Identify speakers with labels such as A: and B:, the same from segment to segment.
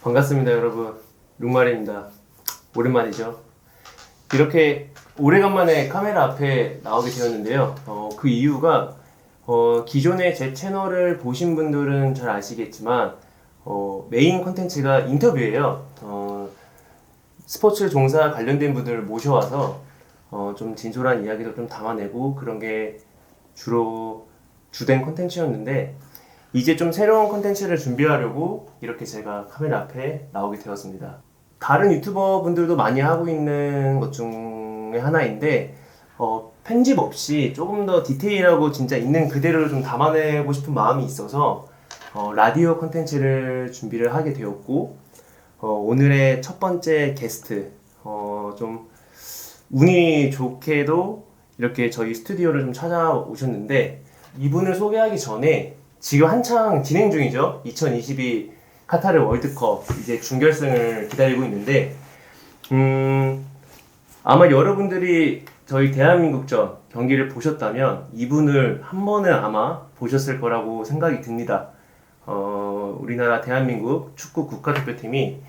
A: 반갑습니다, 여러분. 룩마리입니다. 오랜만이죠. 이렇게 오래간만에 카메라 앞에 나오게 되었는데요. 그 이유가 기존에 제 채널을 보신 분들은 잘 아시겠지만 메인 콘텐츠가 인터뷰예요. 스포츠 종사 관련된 분들을 모셔와서 좀 진솔한 이야기도 좀 담아내고 그런 게 주로 주된 콘텐츠였는데, 이제 좀 새로운 콘텐츠를 준비하려고 이렇게 제가 카메라 앞에 나오게 되었습니다. 다른 유튜버 분들도 많이 하고 있는 것 중에 하나인데 편집 없이 조금 더 디테일하고 진짜 있는 그대로 좀 담아내고 싶은 마음이 있어서 라디오 콘텐츠를 준비를 하게 되었고, 오늘의 첫 번째 게스트, 좀 운이 좋게도 이렇게 저희 스튜디오를 좀 찾아오셨는데, 이분을 소개하기 전에 지금 한창 진행 중이죠. 2022 카타르 월드컵 이제 준결승을 기다리고 있는데, 아마 여러분들이 저희 대한민국전 경기를 보셨다면 이분을 한 번은 아마 보셨을 거라고 생각이 듭니다. 우리나라 대한민국 축구 국가대표팀이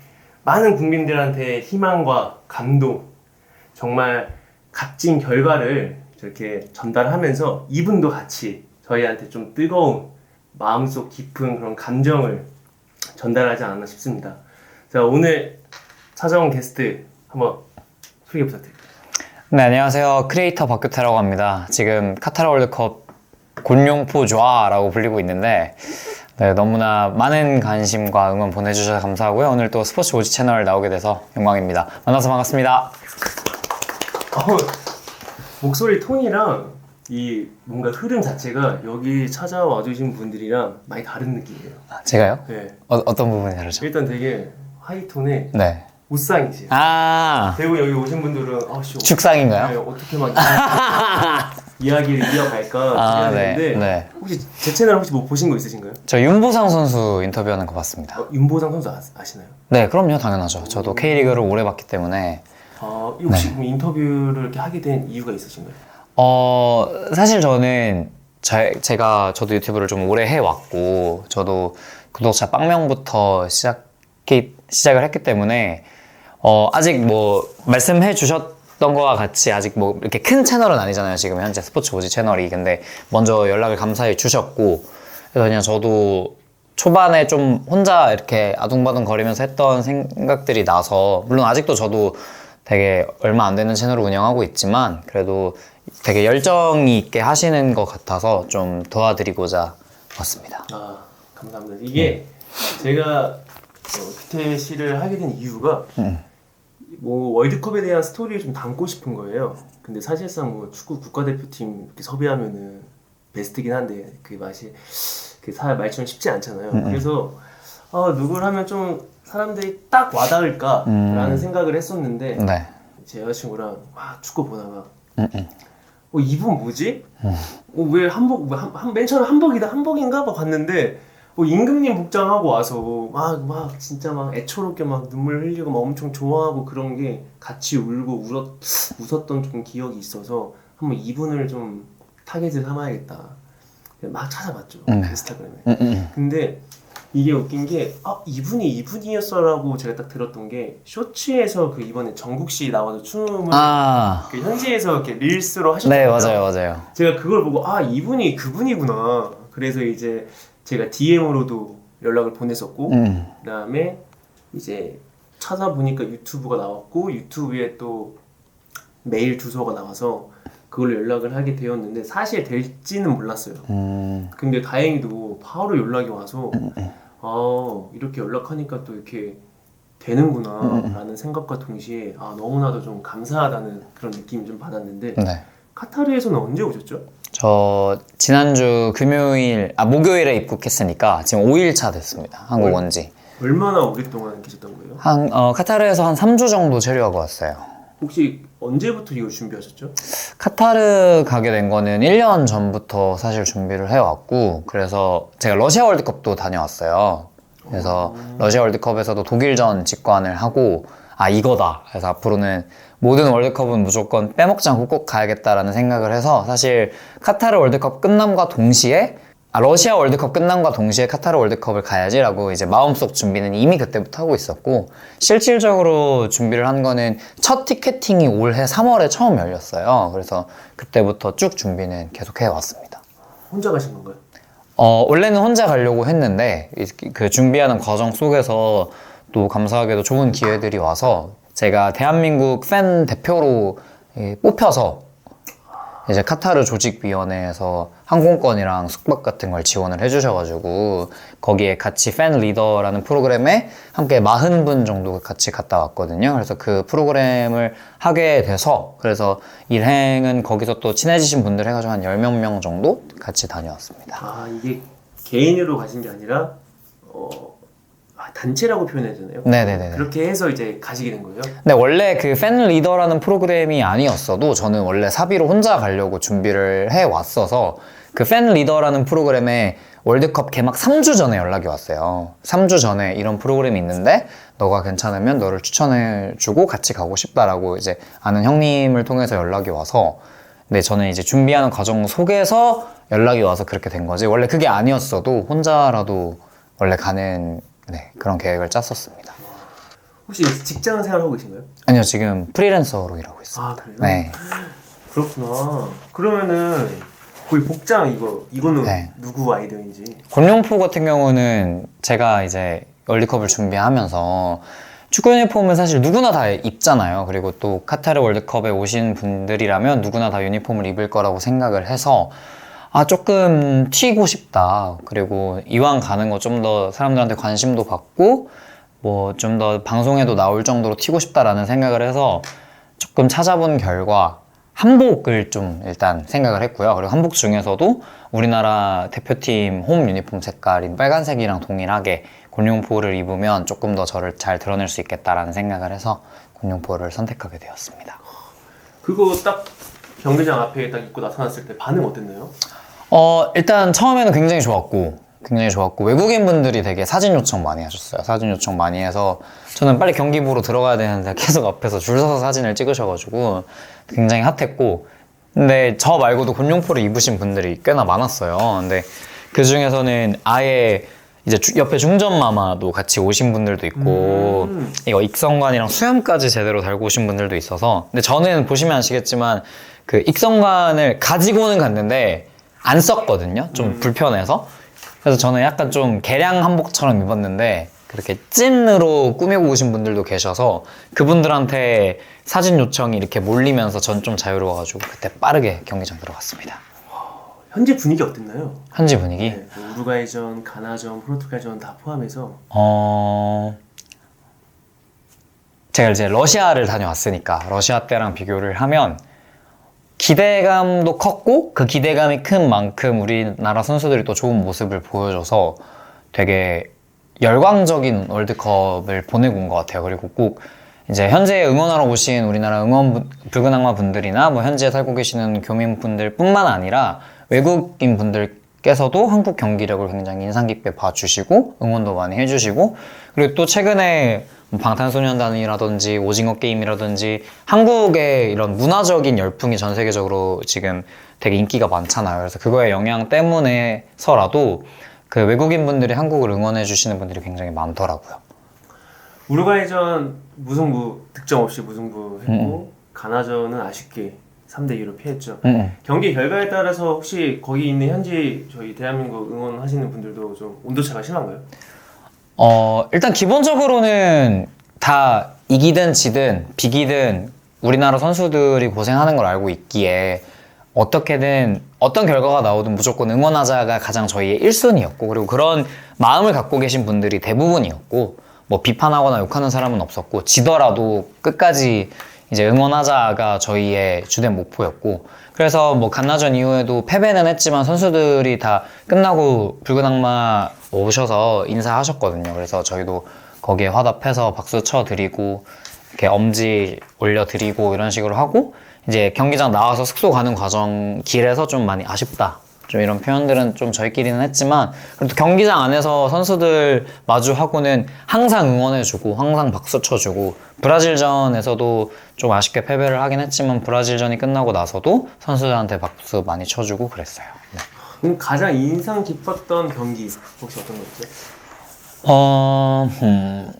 A: 많은 국민들한테 희망과 감동, 정말 값진 결과를 이렇게 전달하면서 이분도 같이 저희한테 좀 뜨거운 마음속 깊은 그런 감정을 전달하지 않았나 싶습니다. 자, 오늘 찾아온 게스트 한번 소개 부탁드립니다.
B: 네, 안녕하세요. 크리에이터 박규태라고 합니다. 지금 카타르 월드컵 곤룡포 좋아라고 불리고 있는데, 네, 너무나 많은 관심과 응원 보내주셔서 감사하고요. 오늘 또 스포츠 오지 채널 나오게 돼서 영광입니다. 만나서 반갑습니다.
A: 목소리 톤이랑 이 뭔가 흐름 자체가 여기 찾아와 주신 분들이랑 많이 다른 느낌이에요.
B: 제가요?
A: 네.
B: 어떤 부분이 다르죠?
A: 일단 되게 하이톤에
B: 네.
A: 웃상이세요. 대구 여기 오신 분들은
B: 죽상인가요?
A: 네, 어떻게 막 이야기를 이어갈까 기대했는데,
B: 네.
A: 혹시 제 채널 혹시 뭐 보신 거 있으신가요?
B: 저 윤보상 선수 인터뷰하는 거 봤습니다.
A: 윤보상 선수 아시나요?
B: 네, 그럼요. 당연하죠. 저도 K리그를 오래 봤기 때문에.
A: 혹시 그럼 인터뷰를 이렇게 하게 된 이유가 있으신가요?
B: 사실 저는 저도 유튜브를 좀 오래 해왔고, 저도 구독자 빵명부터 시작을 했기 때문에, 아직 뭐, 말씀해 주셨던 거와 같이 아직 뭐, 이렇게 큰 채널은 아니잖아요. 지금 현재 스포츠 오지 채널이. 근데 먼저 연락을 감사히 주셨고, 그래서 그냥 저도 초반에 좀 혼자 이렇게 아둥바둥 거리면서 했던 생각들이 나서, 물론 아직도 저도 되게 얼마 안 되는 채널을 운영하고 있지만, 그래도 되게 열정이 있게 하시는 것 같아서 좀 도와드리고자 왔습니다.
A: 감사합니다. 이게 제가 규태 씨를 하게 된 이유가 뭐 월드컵에 대한 스토리를 좀 담고 싶은 거예요. 근데 사실상 뭐 축구 국가대표팀 이렇게 섭외하면은 베스트긴 한데 그 맛이 말처럼 쉽지 않잖아요. 그래서 누굴 하면 좀 사람들이 딱 와닿을까라는 생각을 했었는데,
B: 네.
A: 제 여자친구랑 축구 보다가 이분 뭐지? 왜 맨 처음에 한복인가 봐 봤는데 임금님 복장하고 와서 막 진짜 막 애처롭게 막 눈물 흘리고 막 엄청 좋아하고 그런 게 같이 울고 웃었던 좀 기억이 있어서 한번 이분을 좀 타겟을 삼아야겠다. 막 찾아봤죠. 인스타그램에. 근데 이게 웃긴 게 이분이었어라고 제가 딱 들었던 게, 쇼츠에서 그 이번에 정국씨 나와서 춤을 그 현지에서 이렇게 릴스로 하셨잖아요.
B: 네, 맞아요.
A: 제가 그걸 보고 이분이 그분이구나. 그래서 이제 제가 DM으로도 연락을 보냈었고, 그다음에 이제 찾아보니까 유튜브가 나왔고, 유튜브에 또 메일 주소가 나와서 그걸로 연락을 하게 되었는데, 사실 될지는 몰랐어요. 근데 다행히도 바로 연락이 와서 이렇게 연락하니까 또 이렇게 되는구나 라는 생각과 동시에 너무나도 좀 감사하다는 그런 느낌을 좀 받았는데,
B: 네.
A: 카타르에서는 언제 오셨죠?
B: 저 지난주 목요일에 입국했으니까 지금 5일차 됐습니다. 한국 온 지.
A: 얼마나 오랫동안 계셨던 거예요?
B: 카타르에서 한 3주 정도 체류하고 왔어요.
A: 혹시 언제부터 이걸 준비하셨죠?
B: 카타르 가게 된 거는 1년 전부터 사실 준비를 해왔고, 그래서 제가 러시아 월드컵도 다녀왔어요. 그래서 러시아 월드컵에서도 독일전 직관을 하고 이거다. 그래서 앞으로는 모든 월드컵은 무조건 빼먹지 않고 꼭 가야겠다라는 생각을 해서, 사실 카타르 월드컵 끝남과 동시에 러시아 월드컵 끝난과 동시에 카타르 월드컵을 가야지라고 이제 마음속 준비는 이미 그때부터 하고 있었고, 실질적으로 준비를 한 거는 첫 티켓팅이 올해 3월에 처음 열렸어요. 그래서 그때부터 쭉 준비는 계속 해왔습니다.
A: 혼자 가신 건가요?
B: 원래는 혼자 가려고 했는데 그 준비하는 과정 속에서 또 감사하게도 좋은 기회들이 와서 제가 대한민국 팬 대표로 뽑혀서 이제 카타르 조직위원회에서 항공권이랑 숙박 같은 걸 지원을 해주셔가지고 거기에 같이 팬 리더라는 프로그램에 함께 40분 정도 같이 갔다 왔거든요. 그래서 그 프로그램을 하게 돼서 그래서 일행은 거기서 또 친해지신 분들 해가지고 한 10몇 명 정도 같이 다녀왔습니다.
A: 아, 이게 개인으로 가신 게 아니라 단체라고 표현해야 되나요?
B: 네네네.
A: 그렇게 해서 이제 가시게 된 거예요?
B: 근데 원래 그 팬 리더라는 프로그램이 아니었어도 저는 원래 사비로 혼자 가려고 준비를 해왔어서 그 팬 리더라는 프로그램에 월드컵 개막 3주 전에 연락이 왔어요. 3주 전에 이런 프로그램이 있는데 너가 괜찮으면 너를 추천해주고 같이 가고 싶다라고 이제 아는 형님을 통해서 연락이 와서, 근데 저는 이제 준비하는 과정 속에서 연락이 와서 그렇게 된 거지, 원래 그게 아니었어도 혼자라도 원래 가는 그런 계획을 짰었습니다.
A: 혹시 직장 생활하고 계신가요?
B: 아니요, 지금 프리랜서로 일하고 있어요.
A: 아, 그래요?
B: 네.
A: 그렇구나. 그러면은 거의 복장 이거는
B: 네.
A: 누구 아이디어인지?
B: 곤룡포 같은 경우는 제가 이제 월드컵을 준비하면서 축구 유니폼은 사실 누구나 다 입잖아요. 그리고 또 카타르 월드컵에 오신 분들이라면 누구나 다 유니폼을 입을 거라고 생각을 해서 조금 튀고 싶다. 그리고 이왕 가는 거 좀 더 사람들한테 관심도 받고 뭐 좀 더 방송에도 나올 정도로 튀고 싶다라는 생각을 해서 조금 찾아본 결과 한복을 좀 일단 생각을 했고요. 그리고 한복 중에서도 우리나라 대표팀 홈 유니폼 색깔인 빨간색이랑 동일하게 곤룡포를 입으면 조금 더 저를 잘 드러낼 수 있겠다라는 생각을 해서 곤룡포를 선택하게 되었습니다.
A: 그거 딱 경기장 앞에 딱 입고 나타났을 때 반응 어땠나요?
B: 일단 처음에는 굉장히 좋았고 외국인 분들이 되게 사진 요청 많이 하셨어요. 사진 요청 많이 해서 저는 빨리 경기 보러 들어가야 되는데 계속 앞에서 줄 서서 사진을 찍으셔가지고 굉장히 핫했고, 근데 저 말고도 곤룡포를 입으신 분들이 꽤나 많았어요. 근데 그 중에서는 아예 이제 옆에 중전마마도 같이 오신 분들도 있고 이거 익성관이랑 수염까지 제대로 달고 오신 분들도 있어서, 근데 저는 보시면 아시겠지만 그 익성관을 가지고는 갔는데 안 썼거든요. 좀 불편해서. 그래서 저는 약간 좀 개량 한복처럼 입었는데 그렇게 찐으로 꾸미고 오신 분들도 계셔서 그분들한테 사진 요청이 이렇게 몰리면서 전 좀 자유로워가지고 그때 빠르게 경기장 들어갔습니다.
A: 현재 분위기 어땠나요?
B: 현지 분위기?
A: 네, 뭐 우루과이전, 가나전, 포르투갈전 다 포함해서
B: 제가 이제 러시아를 다녀왔으니까 러시아 때랑 비교를 하면 기대감도 컸고 그 기대감이 큰 만큼 우리나라 선수들이 또 좋은 모습을 보여줘서 되게 열광적인 월드컵을 보내고 온 것 같아요. 그리고 꼭 이제 현지에 응원하러 오신 우리나라 붉은 악마 분들이나 뭐 현지에 살고 계시는 교민분들 뿐만 아니라 외국인 분들께서도 한국 경기력을 굉장히 인상 깊게 봐주시고 응원도 많이 해주시고, 그리고 또 최근에 방탄소년단이라든지 오징어 게임이라든지 한국의 이런 문화적인 열풍이 전 세계적으로 지금 되게 인기가 많잖아요. 그래서 그거의 영향 때문에서라도 그 외국인 분들이 한국을 응원해 주시는 분들이 굉장히 많더라고요.
A: 우루과이전 무승부, 득점 없이 무승부 했고 가나전은 아쉽게 3대2로 피했죠. 경기 결과에 따라서 혹시 거기 있는 현지 저희 대한민국 응원하시는 분들도 좀 온도차가 심한가요?
B: 일단 기본적으로는 다 이기든 지든 비기든 우리나라 선수들이 고생하는 걸 알고 있기에 어떻게든 어떤 결과가 나오든 무조건 응원하자가 가장 저희의 1순위였고, 그리고 그런 마음을 갖고 계신 분들이 대부분이었고, 뭐 비판하거나 욕하는 사람은 없었고, 지더라도 끝까지 이제 응원하자가 저희의 주된 목표였고, 그래서 뭐 간나전 이후에도 패배는 했지만 선수들이 다 끝나고 붉은 악마 오셔서 인사하셨거든요. 그래서 저희도 거기에 화답해서 박수 쳐드리고 이렇게 엄지 올려드리고 이런 식으로 하고, 이제 경기장 나와서 숙소 가는 과정 길에서 좀 많이 아쉽다 좀 이런 표현들은 좀 저희끼리는 했지만, 그래도 경기장 안에서 선수들 마주하고는 항상 응원해주고 항상 박수 쳐주고, 브라질전에서도 좀 아쉽게 패배를 하긴 했지만 브라질전이 끝나고 나서도 선수들한테 박수 많이 쳐주고 그랬어요. 네.
A: 그럼 가장 인상 깊었던 경기 혹시 어떤 거였죠?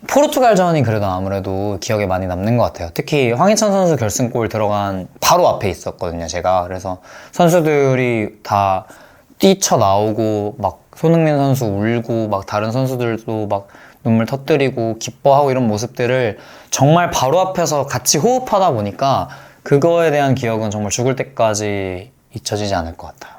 B: 포르투갈전이 그래도 아무래도 기억에 많이 남는 것 같아요. 특히 황희찬 선수 결승골 들어간 바로 앞에 있었거든요, 제가. 그래서 선수들이 다 뛰쳐나오고, 막 손흥민 선수 울고, 막 다른 선수들도 막 눈물 터뜨리고, 기뻐하고 이런 모습들을 정말 바로 앞에서 같이 호흡하다 보니까 그거에 대한 기억은 정말 죽을 때까지 잊혀지지 않을 것 같아요.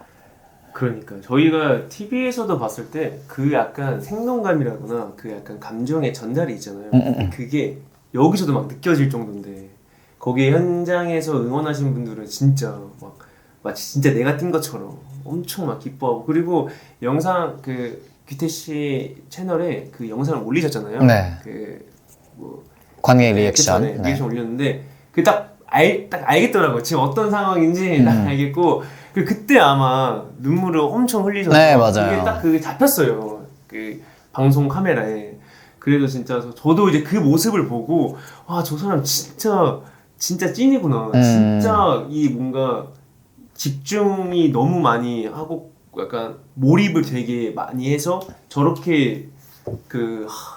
A: 그러니까 저희가 TV에서도 봤을 때 그 약간 생동감이라거나 그 약간 감정의 전달이 있잖아요. 그게 여기서도 막 느껴질 정도인데 거기 현장에서 응원하신 분들은 진짜 막 마치 진짜 내가 뛴 것처럼 엄청 막 기뻐하고 그리고 영상 그 귀태 씨 채널에 그 영상을 올리셨잖아요.
B: 네.
A: 그뭐
B: 관객 리액션.
A: 네, 리액션 올렸는데 그 딱 알겠더라고요. 지금 어떤 상황인지 딱 알겠고 그때 아마 눈물을 엄청 흘리셔서
B: 네, 맞아요.
A: 그게 딱 그게 잡혔어요. 그 방송 카메라에. 그래서 진짜 저도 이제 그 모습을 보고 와, 저 사람 진짜 찐이구나. 진짜 이 뭔가 집중이 너무 많이 하고 약간 몰입을 되게 많이 해서 저렇게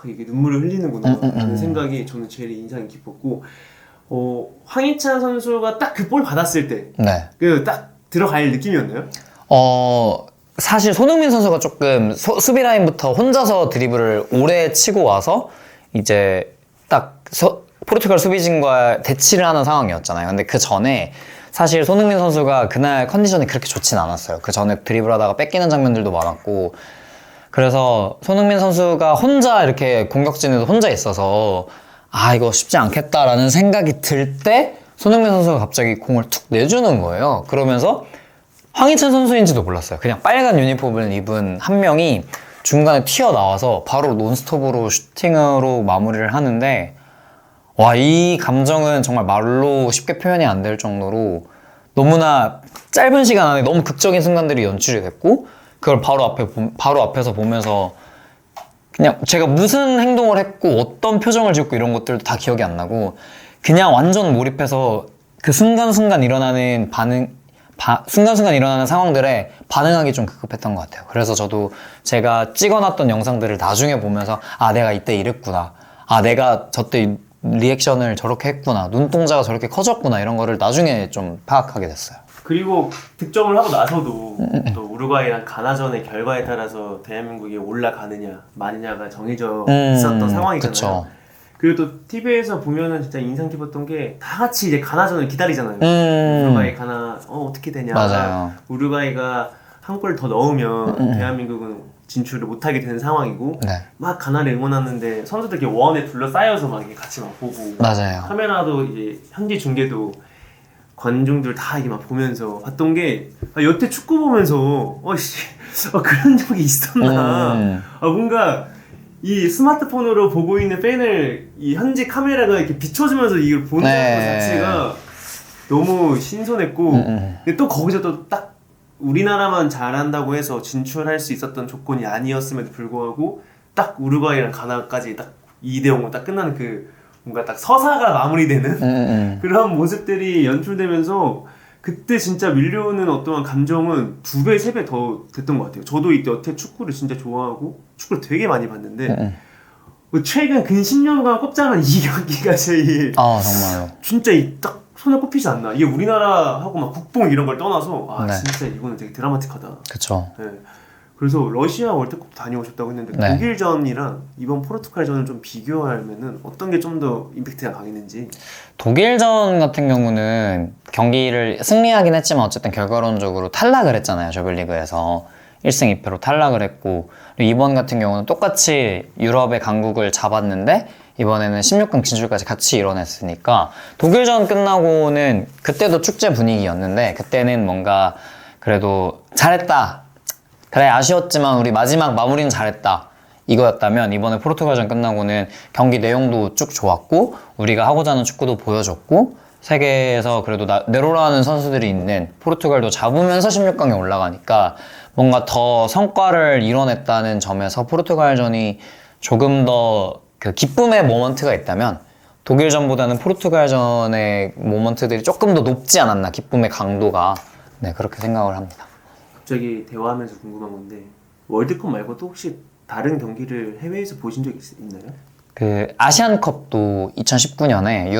A: 이게 눈물을 흘리는구나 라는 생각이 저는 제일 인상이 깊었고 황희찬 선수가 딱 그 볼 받았을 때
B: 네.
A: 그 딱 들어갈 느낌이었나요?
B: 사실 손흥민 선수가 조금 수비 라인부터 혼자서 드리블을 오래 치고 와서 이제 딱 포르투갈 수비진과 대치를 하는 상황이었잖아요. 근데 그 전에 사실 손흥민 선수가 그날 컨디션이 그렇게 좋진 않았어요. 그 전에 드리블 하다가 뺏기는 장면들도 많았고 그래서 손흥민 선수가 혼자 이렇게 공격진에도 혼자 있어서 이거 쉽지 않겠다라는 생각이 들 때 손흥민 선수가 갑자기 공을 툭 내주는 거예요. 그러면서 황희찬 선수인지도 몰랐어요. 그냥 빨간 유니폼을 입은 한 명이 중간에 튀어나와서 바로 논스톱으로 슈팅으로 마무리를 하는데 와, 이 감정은 정말 말로 쉽게 표현이 안 될 정도로 너무나 짧은 시간 안에 너무 극적인 순간들이 연출이 됐고 그걸 바로 앞에서 보면서 그냥 제가 무슨 행동을 했고 어떤 표정을 짓고 이런 것들도 다 기억이 안 나고 그냥 완전 몰입해서 그 순간순간 일어나는 순간순간 일어나는 상황들에 반응하기 좀 급급했던 것 같아요. 그래서 저도 제가 찍어놨던 영상들을 나중에 보면서 내가 이때 이랬구나. 내가 저때 리액션을 저렇게 했구나. 눈동자가 저렇게 커졌구나. 이런 거를 나중에 좀 파악하게 됐어요.
A: 그리고 득점을 하고 나서도 또 우루과이랑 가나전의 결과에 따라서 대한민국이 올라가느냐 마느냐가 정해져 있었던 상황이잖아요.
B: 그쵸.
A: 그리고 또 TV에서 보면은 진짜 인상 깊었던 게 다 같이 이제 가나전을 기다리잖아요. 우루과이 가나 어떻게 되냐.
B: 맞아요.
A: 우루과이가 한 골 더 넣으면 대한민국은 진출을 못하게 되는 상황이고
B: 네.
A: 막 가나를 응원하는데 선수들 이렇게 원에 둘러싸여서 막 이렇게 같이 막 보고
B: 맞아요.
A: 카메라도 이제 현지 중계도 관중들 다 이게 막 보면서 봤던 게 여태 축구 보면서 그런 적이 있었나 뭔가 이 스마트폰으로 보고 있는 팬을 이 현지 카메라가 이렇게 비춰주면서 이걸 보는 것 자체가 너무 신선했고 근데 또 거기서 또 딱 우리나라만 잘한다고 해서 진출할 수 있었던 조건이 아니었음에도 불구하고 딱 우루과이랑 가나까지 딱 2대0으로 딱 끝나는 그 뭔가 딱 서사가 마무리되는 그런 모습들이 연출되면서 그때 진짜 밀려오는 어떠한 감정은 2배, 3배 더 됐던 것 같아요. 저도 이때 여태 축구를 진짜 좋아하고 축구를 되게 많이 봤는데 최근 근 10년간 꼽자면 이 경기가 제일
B: 정말로
A: 진짜 딱 손에 꼽히지 않나. 이게 우리나라하고 막 국뽕 이런 걸 떠나서
B: 네.
A: 진짜 이거는 되게 드라마틱하다.
B: 그쵸.
A: 네. 그래서 러시아 월드컵 다녀오셨다고 했는데
B: 네.
A: 독일전이랑 이번 포르투갈전을 좀 비교하면은 어떤 게 좀 더 임팩트가 강했는지.
B: 독일전 같은 경우는 경기를 승리하긴 했지만 어쨌든 결과론적으로 탈락을 했잖아요. 조별리그에서 1승 2패로 탈락을 했고 이번 같은 경우는 똑같이 유럽의 강국을 잡았는데 이번에는 16강 진출까지 같이 이뤄냈으니까 독일전 끝나고는 그때도 축제 분위기였는데 그때는 뭔가 그래도 잘했다. 그래 아쉬웠지만 우리 마지막 마무리는 잘했다. 이거였다면 이번에 포르투갈전 끝나고는 경기 내용도 쭉 좋았고 우리가 하고자 하는 축구도 보여줬고 세계에서 그래도 내로라는 선수들이 있는 포르투갈도 잡으면서 16강에 올라가니까 뭔가 더 성과를 이뤄냈다는 점에서 포르투갈전이 조금 더 그 기쁨의 모먼트가 있다면 독일전보다는 포르투갈전의 모먼트들이 조금 더 높지 않았나 기쁨의 강도가 네 그렇게 생각을 합니다.
A: 갑자기 대화하면서 궁금한 건데 월드컵 말고 또 혹시 다른 경기를 해외에서 보신 적 있나요?
B: 그 아시안컵도 2019년에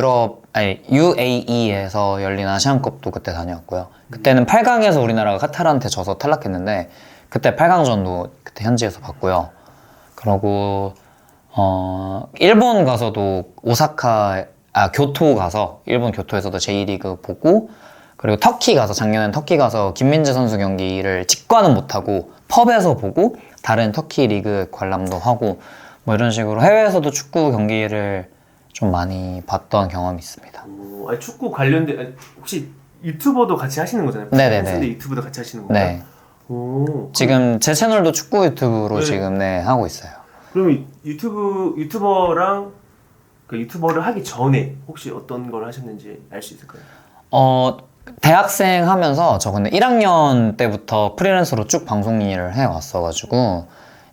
B: UAE에서 열린 아시안컵도 그때 다녀왔고요. 그때는 8강에서 우리나라가 카타르한테 져서 탈락했는데 그때 8강전도 그때 현지에서 봤고요. 그러고 일본 가서도 교토 가서 일본 교토에서도 J리그 보고, 그리고 터키 가서 작년엔 터키 가서 김민재 선수 경기를 직관은 못하고 펍에서 보고 다른 터키 리그 관람도 하고 뭐 이런 식으로 해외에서도 축구 경기를 좀 많이 봤던 경험이 있습니다.
A: 아니, 축구 관련된 혹시 유튜버도 같이 하시는 거잖아요?
B: 네네네.
A: 근데 유튜브도 같이 하시는 건가요?
B: 네.
A: 오,
B: 지금 제 채널도 축구 유튜브로
A: 네.
B: 지금 하고 있어요.
A: 그럼 유튜버랑 그 유튜버를 하기 전에 혹시 어떤 걸 하셨는지 알 수 있을까요?
B: 대학생 하면서 저 근데 1학년 때부터 프리랜서로 쭉 방송 일을 해왔어가지고,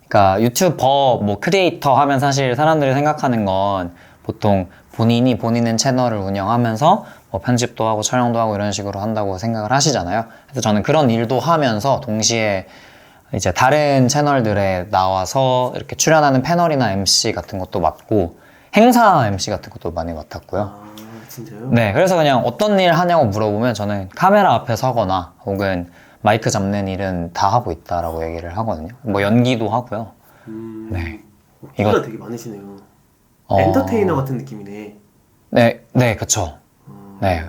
B: 그러니까 유튜버, 뭐 크리에이터 하면 사실 사람들이 생각하는 건 보통 본인의 채널을 운영하면서 뭐 편집도 하고 촬영도 하고 이런 식으로 한다고 생각을 하시잖아요. 그래서 저는 그런 일도 하면서 동시에 이제 다른 채널들에 나와서 이렇게 출연하는 패널이나 MC 같은 것도 맡고 행사 MC 같은 것도 많이 맡았고요.
A: 아, 진짜요?
B: 네, 그래서 그냥 어떤 일 하냐고 물어보면 저는 카메라 앞에 서거나 혹은 마이크 잡는 일은 다 하고 있다라고 얘기를 하거든요. 뭐 연기도 하고요. 네.
A: 끼가 되게 많으시네요. 엔터테이너 같은 느낌이네.
B: 네, 그쵸. 네.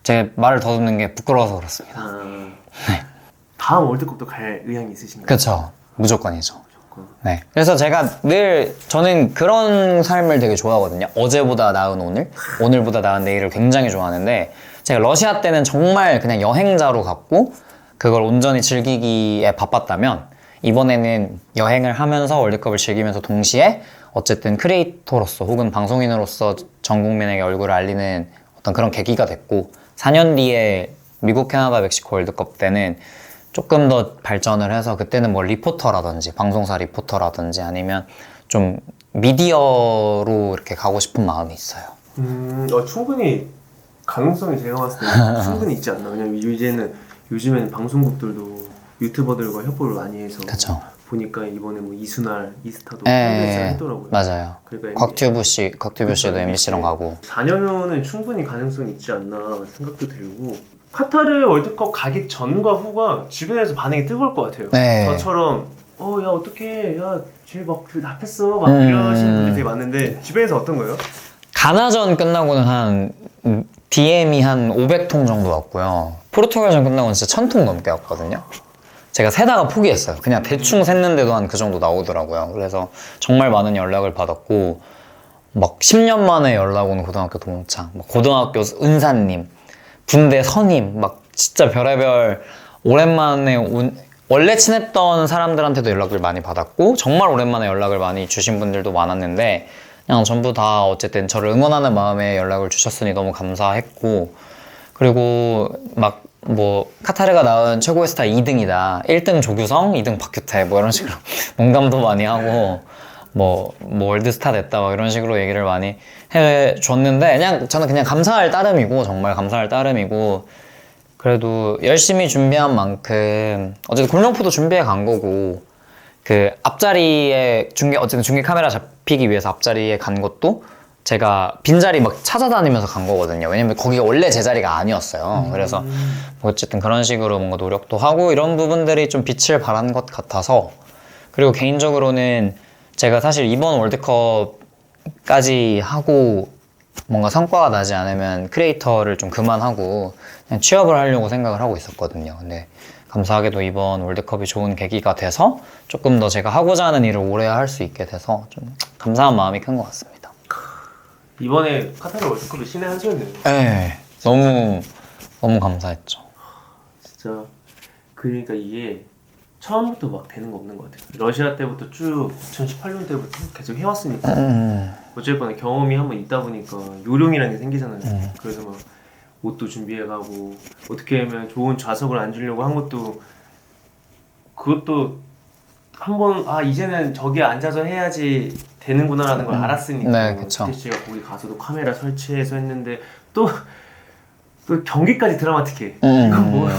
B: 제 말을 더듬는 게 부끄러워서 그렇습니다.
A: 다음 월드컵도 갈 의향이 있으신가요?
B: 그쵸. 무조건이죠. 네. 그래서 저는 그런 삶을 되게 좋아하거든요. 어제보다 나은 오늘, 오늘보다 나은 내일을 굉장히 좋아하는데, 제가 러시아 때는 정말 그냥 여행자로 갔고, 그걸 온전히 즐기기에 바빴다면, 이번에는 여행을 하면서 월드컵을 즐기면서 동시에 어쨌든 크리에이터로서 혹은 방송인으로서 전 국민에게 얼굴을 알리는 어떤 그런 계기가 됐고, 4년 뒤에 미국, 캐나다, 멕시코 월드컵 때는 조금 더 발전을 해서 그때는 뭐 리포터라든지 방송사 리포터라든지 아니면 좀 미디어로 이렇게 가고 싶은 마음이 있어요.
A: 충분히 가능성이 제가 봤을 때 충분히 있지 않나. 왜냐면 요즘에는 방송국들도 유튜버들과 협업을 많이 해서
B: 그쵸.
A: 보니까 이번에 뭐 이순알, 이스타도 콘텐츠를 했더라고요.
B: 맞아요.
A: 그러니까
B: 곽튜브 씨도 MBC랑 가고.
A: 4년은 충분히 가능성이 있지 않나 생각도 들고, 카타르 월드컵 가기 전과 후가 주변에서 반응이 뜨거울 것 같아요.
B: 네.
A: 저처럼 야 어떡해, 쟤막 나했어 막 이러시는 분들이 되게 많은데 주변에서 어떤 거예요?
B: 가나전 끝나고는 한 DM이 한 500통 정도 왔고요. 포르투갈전 끝나고는 진짜 1000통 넘게 왔거든요. 제가 세다가 포기했어요. 그냥 대충 샜는데도 한 그 정도 나오더라고요. 그래서 정말 많은 연락을 받았고, 막 10년 만에 연락 오는 고등학교 동창, 막 고등학교 은사님, 군대 선임, 막 진짜 별의별 오랜만에 원래 친했던 사람들한테도 연락을 많이 받았고, 정말 오랜만에 연락을 많이 주신 분들도 많았는데, 그냥 전부 다 어쨌든 저를 응원하는 마음에 연락을 주셨으니 너무 감사했고, 그리고 막 뭐 카타르가 낳은 최고의 스타 2등이다, 1등 조규성, 2등 박규태, 뭐 이런 식으로 농담도 많이 하고, 뭐 월드스타 됐다 막 이런 식으로 얘기를 많이 해줬는데, 그냥 저는 그냥 감사할 따름이고, 정말 감사할 따름이고, 그래도 열심히 준비한 만큼 어쨌든 골명포도 준비해 간 거고, 그 앞자리에 어쨌든 중계 카메라 잡히기 위해서 앞자리에 간 것도 제가 빈자리 막 찾아다니면서 간 거거든요. 왜냐면 거기가 원래 제 자리가 아니었어요. 그래서 뭐 어쨌든 그런 식으로 뭔가 노력도 하고 이런 부분들이 좀 빛을 발한 것 같아서, 그리고 개인적으로는 제가 사실 이번 월드컵까지 하고 뭔가 성과가 나지 않으면 크리에이터를 좀 그만하고 그냥 취업을 하려고 생각을 하고 있었거든요. 근데 감사하게도 이번 월드컵이 좋은 계기가 돼서 조금 더 제가 하고자 하는 일을 오래 할 수 있게 돼서 좀 감사한 마음이 큰 것 같습니다.
A: 이번에 카타르 월드컵이 신의 한 수였네요.
B: 네, 너무 감사했죠.
A: 진짜 그러니까 이게 처음부터 막 되는 거 없는 것 같아요. 러시아 때부터 쭉 2018년 때부터 계속 해왔으니까 어쨌거나 경험이 한번 있다 보니까 요령이라는 게 생기잖아요. 그래서 막 옷도 준비해가고 어떻게 하면 좋은 좌석을 앉으려고 한 것도, 그것도 한번 이제는 저기에 앉아서 해야지 되는구나라는 걸 알았으니까.
B: 네, 그쵸.
A: 태씨가 거기 가서도 카메라 설치해서 했는데 또 경기까지 드라마틱해. 이거 뭐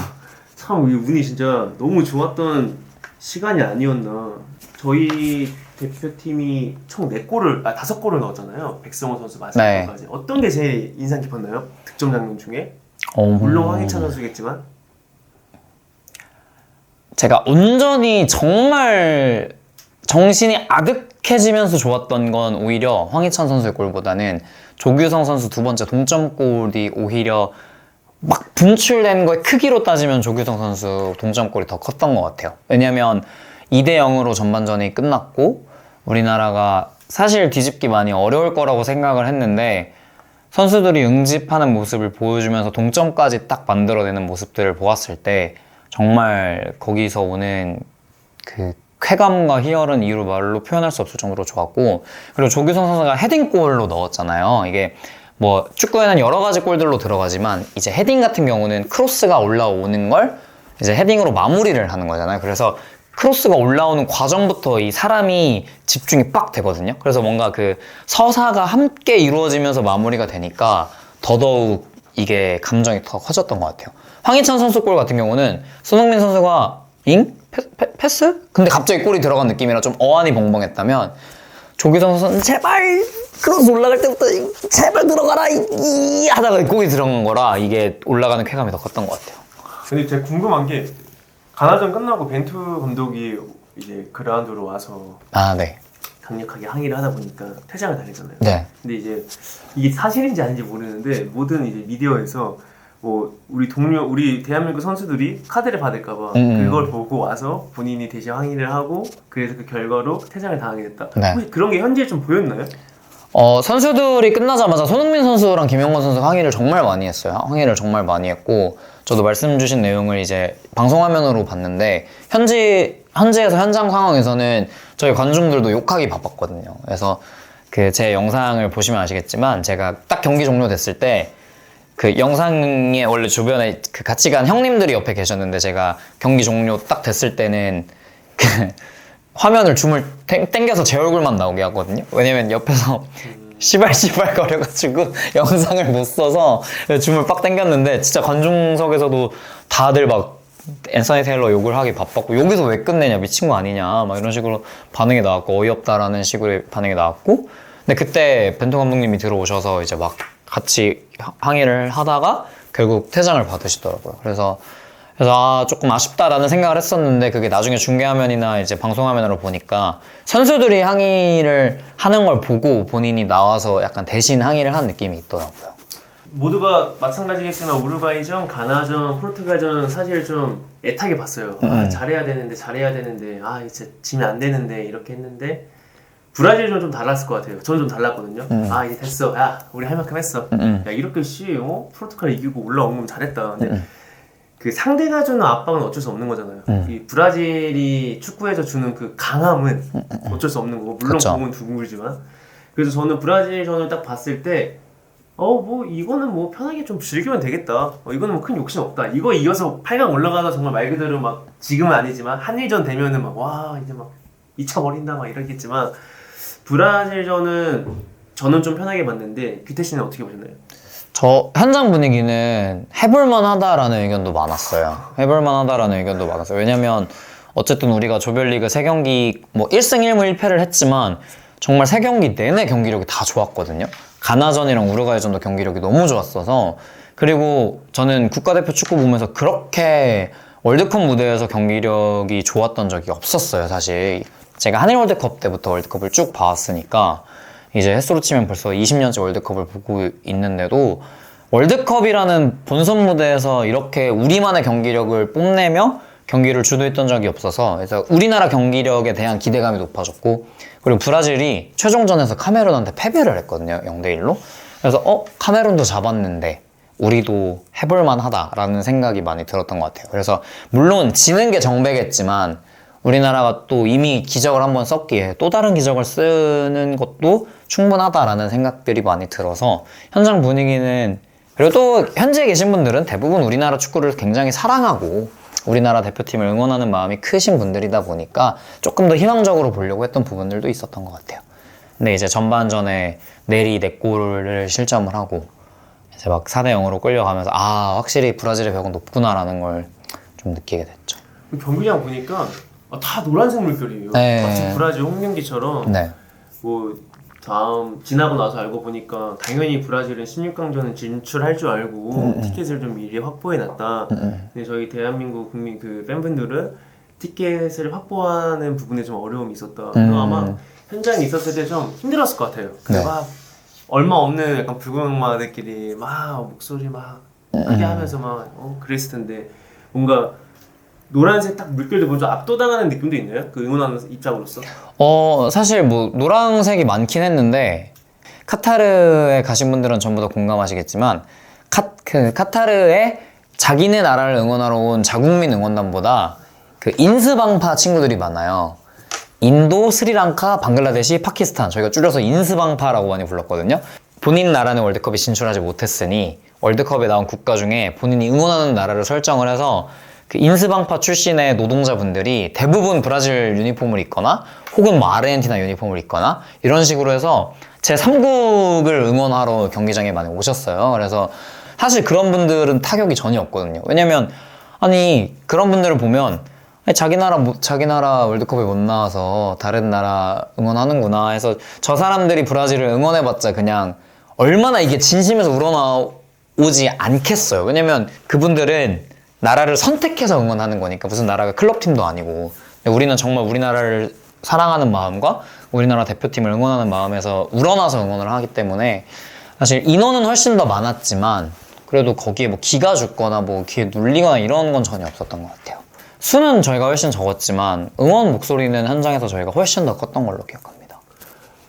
A: 참 우리 운이 진짜 너무 좋았던 시간이 아니었나. 저희 대표팀이 총 4골을, 5골을 넣었잖아요. 백성호 선수 마지막까지. 네. 어떤 게 제일 인상 깊었나요? 득점 장면 중에? 물론 황희찬 선수겠지만.
B: 제가 온전히 정말 정신이 아득해지면서 좋았던 건 오히려 황희찬 선수의 골보다는 조규성 선수 2번째 동점골이 오히려 막 분출된 거의 크기로 따지면 조규성 선수 동점골이 더 컸던 것 같아요. 왜냐면 2대0으로 전반전이 끝났고 우리나라가 사실 뒤집기 많이 어려울 거라고 생각을 했는데 선수들이 응집하는 모습을 보여주면서 동점까지 딱 만들어내는 모습들을 보았을 때 정말 거기서 오는 그 쾌감과 희열은 이유로 말로 표현할 수 없을 정도로 좋았고, 그리고 조규성 선수가 헤딩골로 넣었잖아요. 이게 뭐 축구에는 여러 가지 골들로 들어가지만 이제 헤딩 같은 경우는 크로스가 올라오는 걸 이제 헤딩으로 마무리를 하는 거잖아요. 그래서 크로스가 올라오는 과정부터 이 사람이 집중이 빡 되거든요. 그래서 뭔가 그 서사가 함께 이루어지면서 마무리가 되니까 더더욱 이게 감정이 더 커졌던 것 같아요. 황희찬 선수 골 같은 경우는 손흥민 선수가 패스? 근데 갑자기 골이 들어간 느낌이라 좀 어안이 벙벙했다면 조규성 선수는 제발 크로스 올라갈 때부터 제발 들어가라 하다가 골이 들어간 거라 이게 올라가는 쾌감이 더 컸던 것 같아요.
A: 근데 제가 궁금한 게 가나전 끝나고 벤투 감독이 이제 그라운드로 와서
B: 네.
A: 강력하게 항의를 하다 보니까 퇴장을 당했잖아요.
B: 네.
A: 근데 이제 이게 사실인지 아닌지 모르는데 모든 이제 미디어에서 뭐 우리 대한민국 선수들이 카드를 받을까봐 그걸 보고 와서 본인이 대신 항의를 하고 그래서 그 결과로 퇴장을 당하게 됐다.
B: 네.
A: 혹시 그런 게 현지에 좀 보였나요?
B: 선수들이 끝나자마자 손흥민 선수랑 김영건 선수가 항의를 정말 많이 했어요. 항의를 정말 많이 했고 저도 말씀 주신 내용을 이제 방송화면으로 봤는데 현지에서 현장 상황에서는 저희 관중들도 욕하기 바빴거든요. 그래서 그 제 영상을 보시면 아시겠지만 제가 딱 경기 종료됐을 때 그 영상에 원래 주변에 그 같이 간 형님들이 옆에 계셨는데 제가 경기 종료 딱 됐을 때는 그 화면을 줌을 땡겨서 제 얼굴만 나오게 하거든요. 왜냐면 옆에서 시발시발 거려가지고 영상을 못 써서 줌을 빡 땡겼는데 진짜 관중석에서도 다들 막 앤서니 테일러 욕을 하기 바빴고 여기서 왜 끝내냐 미친 거 아니냐 막 이런 식으로 반응이 나왔고 어이없다라는 식으로 반응이 나왔고 근데 그때 벤투 감독님이 들어오셔서 이제 막 같이 항의를 하다가 결국 퇴장을 받으시더라고요. 그래서 조금 아쉽다라는 생각을 했었는데 그게 나중에 중계화면이나 이제 방송화면으로 보니까 선수들이 항의를 하는 걸 보고 본인이 나와서 약간 대신 항의를 한 느낌이 있더라고요.
A: 모두가 마찬가지겠지만 우루과이전, 가나전, 포르투갈전 사실 좀 애타게 봤어요. 잘해야 되는데 이제 지면 안 되는데 이렇게 했는데 브라질전 좀 달랐을 것 같아요. 저는 좀 달랐거든요. 이제 됐어. 야 우리 할 만큼 했어. 야 이렇게 포르투갈 이기고 올라온 건 잘했다. 근데 그 상대가 주는 압박은 어쩔 수 없는 거잖아요. 이 브라질이 축구에서 주는 그 강함은 어쩔 수 없는 거고 물론 공은 둥글지만 그래서 저는 브라질전을 딱 봤을 때 이거는 뭐 편하게 좀 즐기면 되겠다. 이거는 뭐 큰 욕심 없다. 이거 이어서 8강 올라가서 정말 말 그대로 막 지금은 아니지만 한일전 되면은 막 이제 막 미쳐버린다 막 이러겠지만 브라질전은 저는 좀 편하게 봤는데 규태 씨는 어떻게 보셨나요?
B: 저 현장 분위기는 해볼만 하다라는 의견도 많았어요. 왜냐면 어쨌든 우리가 조별리그 3경기 뭐 1승 1무 1패를 했지만 정말 3경기 내내 경기력이 다 좋았거든요. 가나전이랑 우루과이전도 경기력이 너무 좋았어서 그리고 저는 국가대표 축구 보면서 그렇게 월드컵 무대에서 경기력이 좋았던 적이 없었어요. 사실 제가 한일 월드컵 때부터 월드컵을 쭉 봐왔으니까 이제 횟수로 치면 벌써 20년째 월드컵을 보고 있는데도 월드컵이라는 본선 무대에서 이렇게 우리만의 경기력을 뽐내며 경기를 주도했던 적이 없어서 그래서 우리나라 경기력에 대한 기대감이 높아졌고 그리고 브라질이 최종전에서 카메룬한테 패배를 했거든요. 0대1로. 그래서 카메룬도 잡았는데 우리도 해볼만 하다라는 생각이 많이 들었던 것 같아요. 그래서 물론 지는 게 정배겠지만 우리나라가 또 이미 기적을 한번 썼기에 또 다른 기적을 쓰는 것도 충분하다라는 생각들이 많이 들어서 현장 분위기는 그리고 또 현지에 계신 분들은 대부분 우리나라 축구를 굉장히 사랑하고 우리나라 대표팀을 응원하는 마음이 크신 분들이다 보니까 조금 더 희망적으로 보려고 했던 부분들도 있었던 것 같아요. 근데 이제 전반전에 내리 4골을 실점을 하고 이제 막 4대0으로 끌려가면서 확실히 브라질의 벽은 높구나라는 걸 좀 좀 느끼게 됐죠.
A: 경기장 보니까 다 노란색 물결이에요.
B: 네.
A: 마치 브라질 홈 경기처럼.
B: 네.
A: 뭐 다음 지나고 나서 알고 보니까 당연히 브라질은 16강전은 진출할 줄 알고 티켓을 좀 미리 확보해놨다. 근데 저희 대한민국 국민 그 팬분들은 티켓을 확보하는 부분에 좀 어려움이 있었다. 그래서 아마 현장에 있었을 때 좀 힘들었을 것 같아요.
B: 네.
A: 막 얼마 없는 약간 불금엄마들끼리 막 목소리 막 크게 하면서 막 그랬을 텐데 뭔가 노란색 딱 물결도 보면 좀 압도당하는 느낌도 있나요? 그 응원하는 입장으로서?
B: 사실 뭐 노란색이 많긴 했는데 카타르에 가신 분들은 전부 다 공감하시겠지만 카타르에 자기네 나라를 응원하러 온 자국민 응원단보다 그 인스방파 친구들이 많아요. 인도, 스리랑카, 방글라데시, 파키스탄, 저희가 줄여서 인스방파라고 많이 불렀거든요. 본인 나라는 월드컵에 진출하지 못했으니 월드컵에 나온 국가 중에 본인이 응원하는 나라를 설정을 해서 그 인스방파 출신의 노동자분들이 대부분 브라질 유니폼을 입거나 혹은 뭐 아르헨티나 유니폼을 입거나 이런 식으로 해서 제3국을 응원하러 경기장에 많이 오셨어요. 그래서 사실 그런 분들은 타격이 전혀 없거든요. 왜냐면 아니 그런 분들을 보면 아니, 자기 나라 월드컵에 못 나와서 다른 나라 응원하는구나 해서 저 사람들이 브라질을 응원해봤자 그냥 얼마나 이게 진심에서 우러나오지 않겠어요. 왜냐면 그분들은 나라를 선택해서 응원하는 거니까 무슨 나라가 클럽팀도 아니고 우리는 정말 우리나라를 사랑하는 마음과 우리나라 대표팀을 응원하는 마음에서 우러나서 응원을 하기 때문에 사실 인원은 훨씬 더 많았지만 그래도 거기에 뭐 기가 죽거나 뭐 귀에 눌리거나 이런 건 전혀 없었던 것 같아요. 수는 저희가 훨씬 적었지만 응원 목소리는 현장에서 저희가 훨씬 더 컸던 걸로 기억합니다.